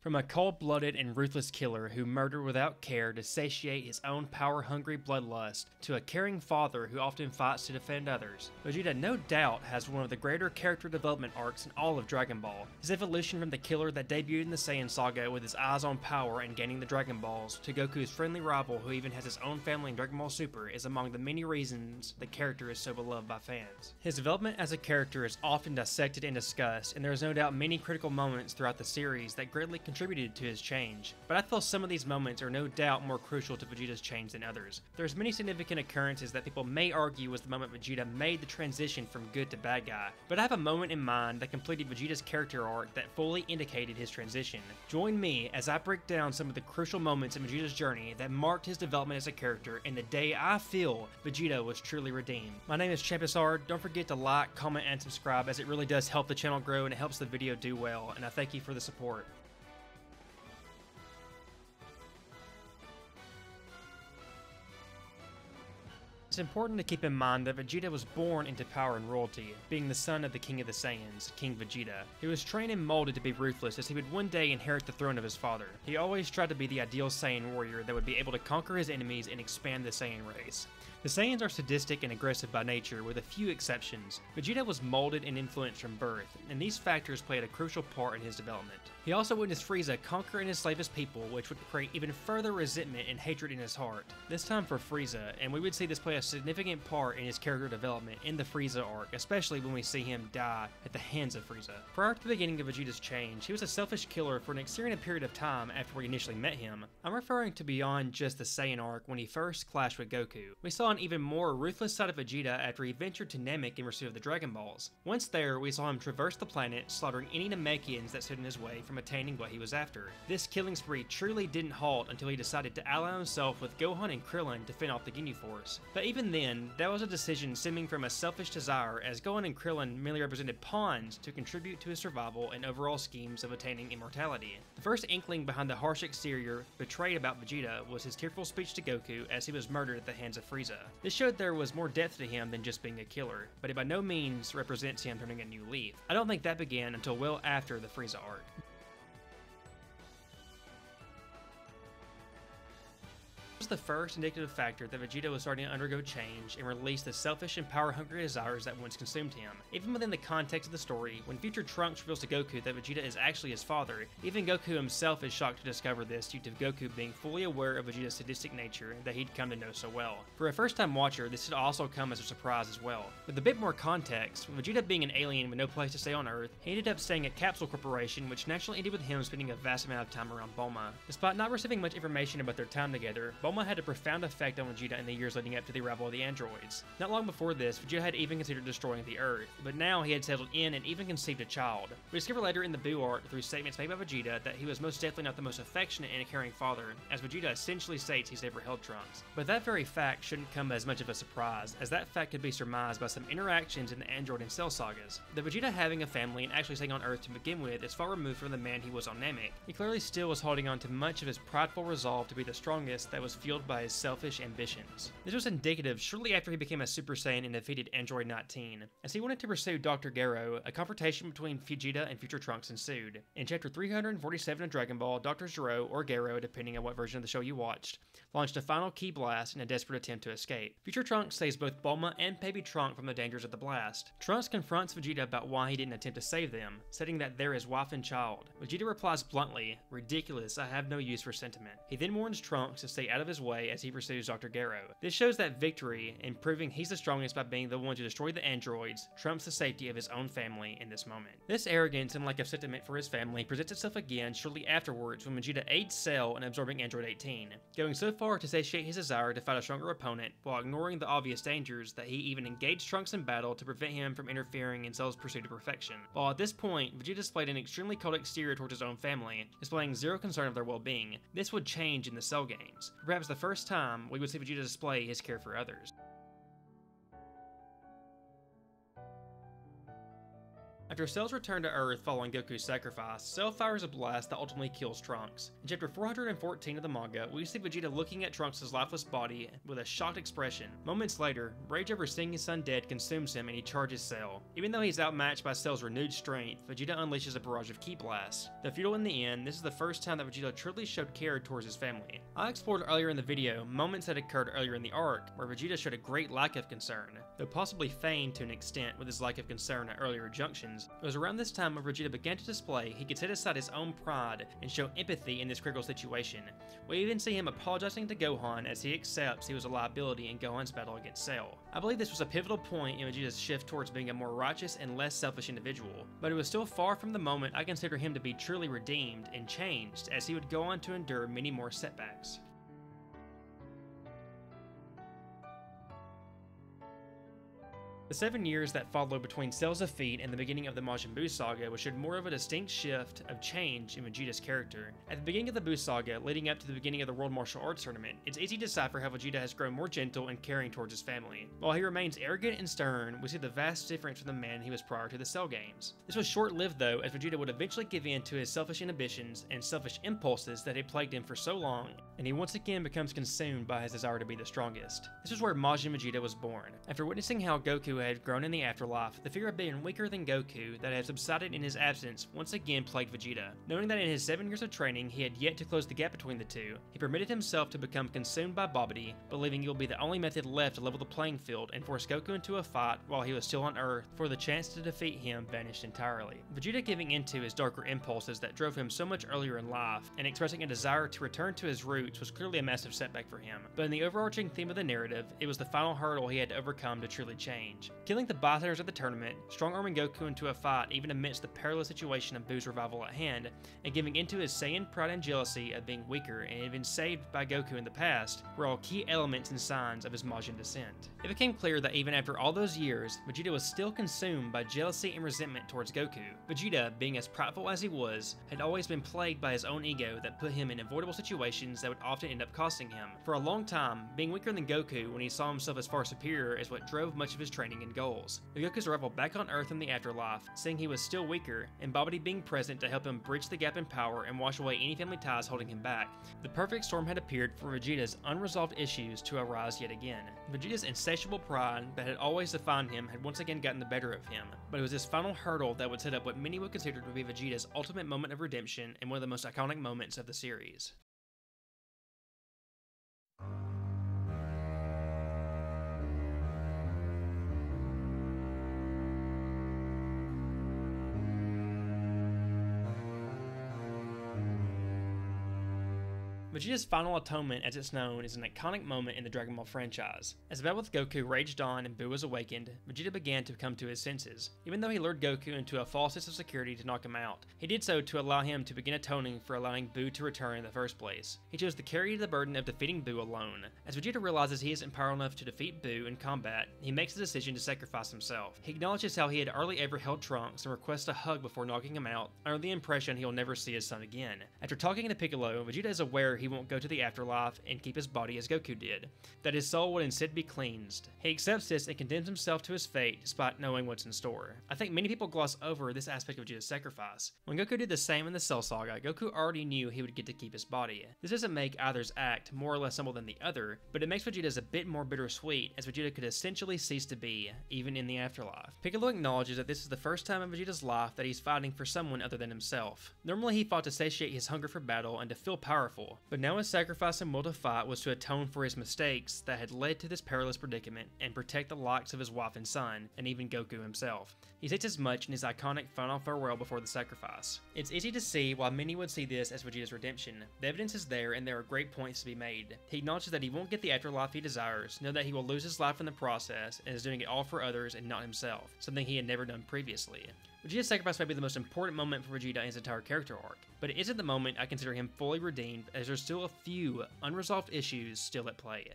From a cold-blooded and ruthless killer who murdered without care to satiate his own power-hungry bloodlust, to a caring father who often fights to defend others, Vegeta no doubt has one of the greater character development arcs in all of Dragon Ball. His evolution from the killer that debuted in the Saiyan Saga with his eyes on power and gaining the Dragon Balls, to Goku's friendly rival who even has his own family in Dragon Ball Super is among the many reasons the character is so beloved by fans. His development as a character is often dissected and discussed, and there is no doubt many critical moments throughout the series that greatly contributed to his change, but I feel some of these moments are no doubt more crucial to Vegeta's change than others. There's many significant occurrences that people may argue was the moment Vegeta made the transition from good to bad guy, but I have a moment in mind that completed Vegeta's character arc that fully indicated his transition. Join me as I break down some of the crucial moments in Vegeta's journey that marked his development as a character and the day I feel Vegeta was truly redeemed. My name is Champisard. Don't forget to like, comment, and subscribe, as it really does help the channel grow and it helps the video do well, and I thank you for the support. It's important to keep in mind that Vegeta was born into power and royalty, being the son of the King of the Saiyans, King Vegeta. He was trained and molded to be ruthless as he would one day inherit the throne of his father. He always tried to be the ideal Saiyan warrior that would be able to conquer his enemies and expand the Saiyan race. The Saiyans are sadistic and aggressive by nature, with a few exceptions. Vegeta was molded and influenced from birth, and these factors played a crucial part in his development. He also witnessed Frieza conquer and enslave his people, which would create even further resentment and hatred in his heart. This time for Frieza, and we would see this play a significant part in his character development in the Frieza arc, especially when we see him die at the hands of Frieza. Prior to the beginning of Vegeta's change, he was a selfish killer for an extended period of time after we initially met him. I'm referring to beyond just the Saiyan arc when he first clashed with Goku. We saw an even more ruthless side of Vegeta after he ventured to Namek in pursuit of the Dragon Balls. Once there, we saw him traverse the planet, slaughtering any Namekians that stood in his way from attaining what he was after. This killing spree truly didn't halt until he decided to ally himself with Gohan and Krillin to fend off the Ginyu Force. But even then, that was a decision stemming from a selfish desire, as Gohan and Krillin merely represented pawns to contribute to his survival and overall schemes of attaining immortality. The first inkling behind the harsh exterior betrayed about Vegeta was his tearful speech to Goku as he was murdered at the hands of Frieza. This showed there was more depth to him than just being a killer, but it by no means represents him turning a new leaf. I don't think that began until well after the Frieza arc. Was the first indicative factor that Vegeta was starting to undergo change and release the selfish and power-hungry desires that once consumed him. Even within the context of the story, when future Trunks reveals to Goku that Vegeta is actually his father, even Goku himself is shocked to discover this due to Goku being fully aware of Vegeta's sadistic nature that he'd come to know so well. For a first-time watcher, this should also come as a surprise as well. With a bit more context, with Vegeta being an alien with no place to stay on Earth, he ended up staying at Capsule Corporation, which naturally ended with him spending a vast amount of time around Bulma. Despite not receiving much information about their time together, Bulma had a profound effect on Vegeta in the years leading up to the arrival of the androids. Not long before this, Vegeta had even considered destroying the Earth, but now he had settled in and even conceived a child. We discover later in the Buu arc, through statements made by Vegeta, that he was most definitely not the most affectionate and caring father, as Vegeta essentially states he's never held Trunks. But that very fact shouldn't come as much of a surprise, as that fact could be surmised by some interactions in the Android and Cell sagas. The Vegeta having a family and actually staying on Earth to begin with is far removed from the man he was on Namek. He clearly still was holding on to much of his prideful resolve to be the strongest that was fueled by his selfish ambitions. This was indicative shortly after he became a Super Saiyan and defeated Android 19. As he wanted to pursue Dr. Gero, a confrontation between Vegeta and future Trunks ensued. In chapter 347 of Dragon Ball, Dr. Gero, or Gero depending on what version of the show you watched, launched a final ki blast in a desperate attempt to escape. Future Trunks saves both Bulma and Baby Trunks from the dangers of the blast. Trunks confronts Vegeta about why he didn't attempt to save them, stating that they're his wife and child. Vegeta replies bluntly, "Ridiculous, I have no use for sentiment." He then warns Trunks to stay out of his way as he pursues Dr. Gero. This shows that victory, in proving he's the strongest by being the one to destroy the androids, trumps the safety of his own family in this moment. This arrogance and lack of sentiment for his family presents itself again shortly afterwards when Vegeta aids Cell in absorbing Android 18, going so far to satiate his desire to fight a stronger opponent while ignoring the obvious dangers that he even engaged Trunks in battle to prevent him from interfering in Cell's pursuit of perfection. While at this point, Vegeta displayed an extremely cold exterior towards his own family, displaying zero concern of their well-being. This would change in the Cell games. For perhaps the first time, we would see Vegeta display his care for others. After Cell's return to Earth following Goku's sacrifice, Cell fires a blast that ultimately kills Trunks. In chapter 414 of the manga, we see Vegeta looking at Trunks' lifeless body with a shocked expression. Moments later, rage over seeing his son dead consumes him and he charges Cell. Even though he's outmatched by Cell's renewed strength, Vegeta unleashes a barrage of ki blasts. Though futile in the end, this is the first time that Vegeta truly showed care towards his family. I explored earlier in the video moments that occurred earlier in the arc, where Vegeta showed a great lack of concern. Though possibly feigned to an extent with his lack of concern at earlier junctions, it was around this time when Vegeta began to display he could set aside his own pride and show empathy in this critical situation. We even see him apologizing to Gohan as he accepts he was a liability in Gohan's battle against Cell. I believe this was a pivotal point in Vegeta's shift towards being a more righteous and less selfish individual, but it was still far from the moment I consider him to be truly redeemed and changed, as he would go on to endure many more setbacks. The 7 years that followed between Cell's defeat and the beginning of the Majin Buu saga was showed more of a distinct shift of change in Vegeta's character. At the beginning of the Buu saga, leading up to the beginning of the World Martial Arts Tournament, it's easy to decipher how Vegeta has grown more gentle and caring towards his family. While he remains arrogant and stern, we see the vast difference from the man he was prior to the Cell games. This was short-lived though, as Vegeta would eventually give in to his selfish inhibitions and selfish impulses that had plagued him for so long, and he once again becomes consumed by his desire to be the strongest. This is where Majin Vegeta was born. After witnessing how Goku had grown in the afterlife, the fear of being weaker than Goku that had subsided in his absence once again plagued Vegeta. Knowing that in his 7 years of training he had yet to close the gap between the two, he permitted himself to become consumed by Babidi, believing it would be the only method left to level the playing field and force Goku into a fight while he was still on Earth, for the chance to defeat him vanished entirely. Vegeta giving into his darker impulses that drove him so much earlier in life, and expressing a desire to return to his roots was clearly a massive setback for him. But in the overarching theme of the narrative, it was the final hurdle he had to overcome to truly change. Killing the bystanders at the tournament, strong-arming Goku into a fight even amidst the perilous situation of Buu's revival at hand, and giving into his Saiyan pride and jealousy of being weaker and had been saved by Goku in the past, were all key elements and signs of his Majin descent. It became clear that even after all those years, Vegeta was still consumed by jealousy and resentment towards Goku. Vegeta, being as prideful as he was, had always been plagued by his own ego that put him in avoidable situations that would often end up costing him. For a long time, being weaker than Goku when he saw himself as far superior is what drove much of his training and goals. With Goku's arrival back on Earth in the afterlife, seeing he was still weaker, and Babidi being present to help him bridge the gap in power and wash away any family ties holding him back, the perfect storm had appeared for Vegeta's unresolved issues to arise yet again. Vegeta's insatiable pride that had always defined him had once again gotten the better of him, but it was this final hurdle that would set up what many would consider to be Vegeta's ultimate moment of redemption and one of the most iconic moments of the series. Vegeta's final atonement, as it's known, is an iconic moment in the Dragon Ball franchise. As the battle with Goku raged on and Buu was awakened, Vegeta began to come to his senses. Even though he lured Goku into a false sense of security to knock him out, he did so to allow him to begin atoning for allowing Buu to return in the first place. He chose to carry the burden of defeating Buu alone. As Vegeta realizes he isn't powerful enough to defeat Buu in combat, he makes the decision to sacrifice himself. He acknowledges how he had hardly ever held Trunks and requests a hug before knocking him out, under the impression he'll never see his son again. After talking to Piccolo, Vegeta is aware he won't go to the afterlife and keep his body as Goku did, that his soul would instead be cleansed. He accepts this and condemns himself to his fate despite knowing what's in store. I think many people gloss over this aspect of Vegeta's sacrifice. When Goku did the same in the Cell Saga, Goku already knew he would get to keep his body. This doesn't make either's act more or less humble than the other, but it makes Vegeta's a bit more bittersweet, as Vegeta could essentially cease to be, even in the afterlife. Piccolo acknowledges that this is the first time in Vegeta's life that he's fighting for someone other than himself. Normally he fought to satiate his hunger for battle and to feel powerful, but now his sacrifice and will to fight was to atone for his mistakes that had led to this perilous predicament and protect the likes of his wife and son, and even Goku himself. He states as much in his iconic final farewell before the sacrifice. It's easy to see why many would see this as Vegeta's redemption. The evidence is there and there are great points to be made. He acknowledges that he won't get the afterlife he desires, know that he will lose his life in the process, and is doing it all for others and not himself, something he had never done previously. Vegeta's sacrifice may be the most important moment for Vegeta and his entire character arc, but it isn't the moment I consider him fully redeemed, as there's still a few unresolved issues still at play.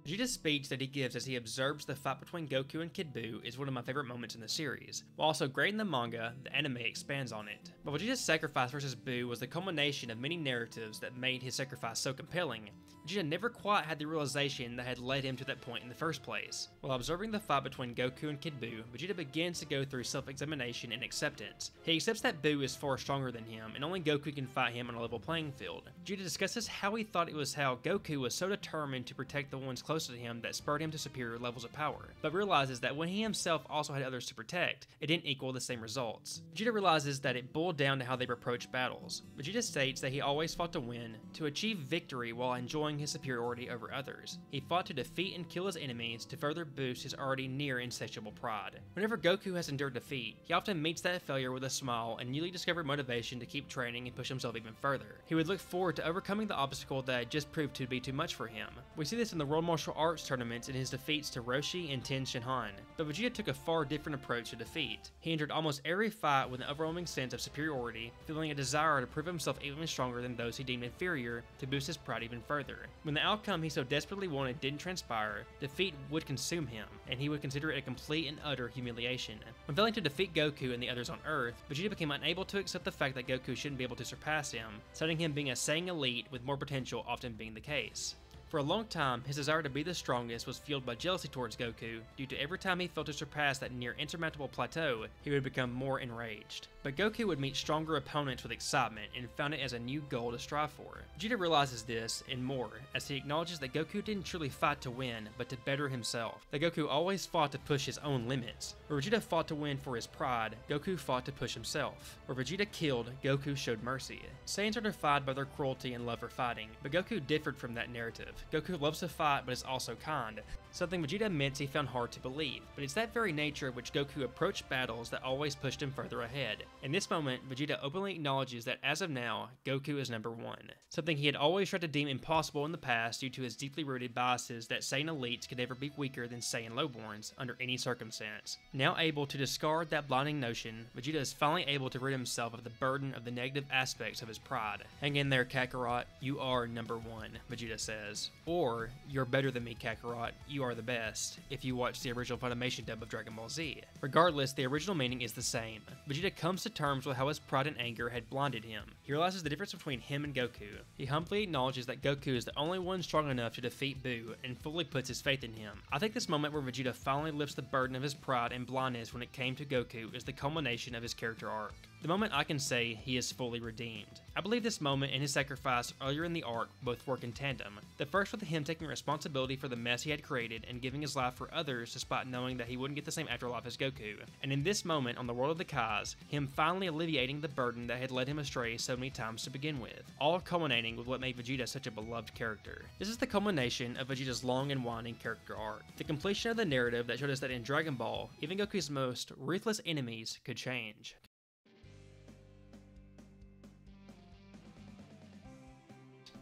Vegeta's speech that he gives as he observes the fight between Goku and Kid Buu is one of my favorite moments in the series. While also great in the manga, the anime expands on it. But Vegeta's sacrifice versus Buu was the culmination of many narratives that made his sacrifice so compelling. Vegeta never quite had the realization that had led him to that point in the first place. While observing the fight between Goku and Kid Buu, Vegeta begins to go through self-examination and acceptance. He accepts that Buu is far stronger than him, and only Goku can fight him on a level playing field. Vegeta discusses how he thought it was how Goku was so determined to protect the ones close to him that spurred him to superior levels of power, but realizes that when he himself also had others to protect, it didn't equal the same results. Vegeta realizes that it boiled down to how they approach battles. Vegeta states that he always fought to win, to achieve victory while enjoying his superiority over others. He fought to defeat and kill his enemies to further boost his already near insatiable pride. Whenever Goku has endured defeat, he often meets that failure with a smile and newly discovered motivation to keep training and push himself even further. He would look forward to overcoming the obstacle that had just proved to be too much for him. We see this in the World Martial Arts tournaments in his defeats to Roshi and Ten Shinhan, but Vegeta took a far different approach to defeat. He entered almost every fight with an overwhelming sense of superiority, feeling a desire to prove himself even stronger than those he deemed inferior to boost his pride even further. When the outcome he so desperately wanted didn't transpire, defeat would consume him, and he would consider it a complete and utter humiliation. When failing to defeat Goku and the others on Earth, Vegeta became unable to accept the fact that Goku shouldn't be able to surpass him, citing him being a Saiyan elite with more potential often being the case. For a long time, his desire to be the strongest was fueled by jealousy towards Goku, due to every time he failed to surpass that near insurmountable plateau, he would become more enraged. But Goku would meet stronger opponents with excitement and found it as a new goal to strive for. Vegeta realizes this and more, as he acknowledges that Goku didn't truly fight to win, but to better himself. That Goku always fought to push his own limits. Where Vegeta fought to win for his pride, Goku fought to push himself. Where Vegeta killed, Goku showed mercy. Saiyans are defined by their cruelty and love for fighting, but Goku differed from that narrative. Goku loves to fight but is also kind, something Vegeta admits he found hard to believe, but it's that very nature of which Goku approached battles that always pushed him further ahead. In this moment, Vegeta openly acknowledges that as of now, Goku is number one, something he had always tried to deem impossible in the past due to his deeply rooted biases that Saiyan elites could never be weaker than Saiyan lowborns under any circumstance. Now able to discard that blinding notion, Vegeta is finally able to rid himself of the burden of the negative aspects of his pride. Hang in there, Kakarot, you are number one, Vegeta says. Or, you're better than me, Kakarot, you are the best, if you watch the original Funimation dub of Dragon Ball Z. Regardless, the original meaning is the same. Vegeta comes to terms with how his pride and anger had blinded him. He realizes the difference between him and Goku. He humbly acknowledges that Goku is the only one strong enough to defeat Buu, and fully puts his faith in him. I think this moment where Vegeta finally lifts the burden of his pride and blindness when it came to Goku is the culmination of his character arc. The moment I can say he is fully redeemed. I believe this moment and his sacrifice earlier in the arc both work in tandem. The first with him taking responsibility for the mess he had created and giving his life for others despite knowing that he wouldn't get the same afterlife as Goku. And in this moment on the world of the Kais, him finally alleviating the burden that had led him astray so many times to begin with. All culminating with what made Vegeta such a beloved character. This is the culmination of Vegeta's long and winding character arc. The completion of the narrative that showed us that in Dragon Ball, even Goku's most ruthless enemies could change.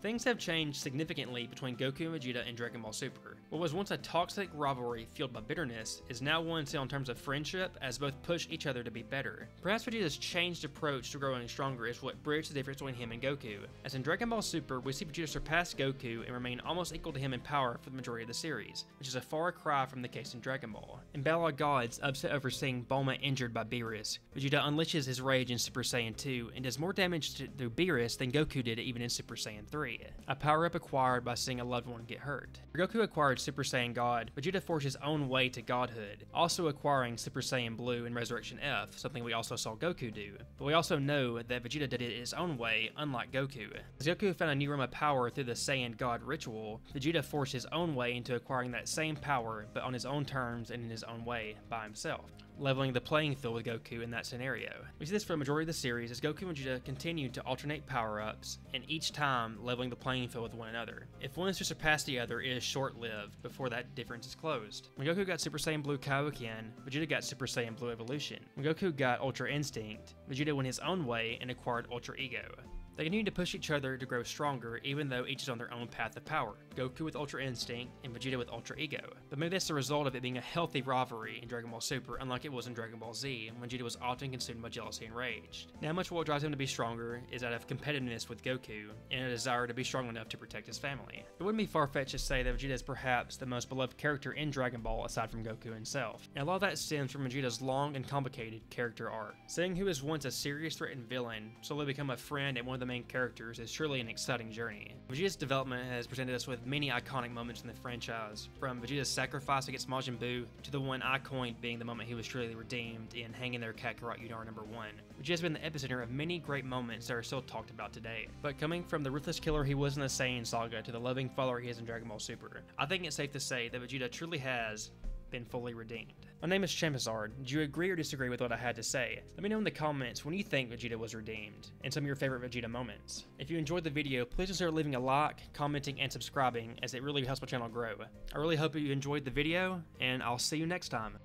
Things have changed significantly between Goku and Vegeta in Dragon Ball Super. What was once a toxic rivalry fueled by bitterness is now one seen in terms of friendship, as both push each other to be better. Perhaps Vegeta's changed approach to growing stronger is what bridged the difference between him and Goku, as in Dragon Ball Super we see Vegeta surpass Goku and remain almost equal to him in power for the majority of the series, which is a far cry from the case in Dragon Ball. In Battle of Gods, upset over seeing Bulma injured by Beerus, Vegeta unleashes his rage in Super Saiyan 2 and does more damage to Beerus than Goku did even in Super Saiyan 3. A power-up acquired by seeing a loved one get hurt. Goku acquired Super Saiyan God, Vegeta forged his own way to godhood, also acquiring Super Saiyan Blue in Resurrection F, something we also saw Goku do. But we also know that Vegeta did it his own way, unlike Goku. As Goku found a new realm of power through the Saiyan God ritual, Vegeta forged his own way into acquiring that same power, but on his own terms and in his own way, by himself, leveling the playing field with Goku in that scenario. We see this for the majority of the series as Goku and Vegeta continue to alternate power-ups, and each time leveling the playing field with one another. If one is to surpass the other, it is short-lived before that difference is closed. When Goku got Super Saiyan Blue Kaioken, Vegeta got Super Saiyan Blue Evolution. When Goku got Ultra Instinct, Vegeta went his own way and acquired Ultra Ego. They continue to push each other to grow stronger, even though each is on their own path of power. Goku with Ultra Instinct, and Vegeta with Ultra Ego. But maybe that's the result of it being a healthy rivalry in Dragon Ball Super, unlike it was in Dragon Ball Z, when Vegeta was often consumed by jealousy and rage. Now, much of what drives him to be stronger is out of competitiveness with Goku, and a desire to be strong enough to protect his family. It wouldn't be far-fetched to say that Vegeta is perhaps the most beloved character in Dragon Ball aside from Goku himself. And a lot of that stems from Vegeta's long and complicated character arc. Seeing who was once a serious threat and villain slowly become a friend and one of the main characters is surely an exciting journey. Vegeta's development has presented us with many iconic moments in the franchise, from Vegeta's sacrifice against Majin Buu to the one I coined being the moment he was truly redeemed in Hanging There Kakarot Universe number 1, which has been the epicenter of many great moments that are still talked about today. But coming from the ruthless killer he was in the Saiyan Saga to the loving follower he is in Dragon Ball Super, I think it's safe to say that Vegeta truly has been fully redeemed. My name is Champazard. Do you agree or disagree with what I had to say? Let me know in the comments when you think Vegeta was redeemed, and some of your favorite Vegeta moments. If you enjoyed the video, please consider leaving a like, commenting, and subscribing, as it really helps my channel grow. I really hope you enjoyed the video, and I'll see you next time.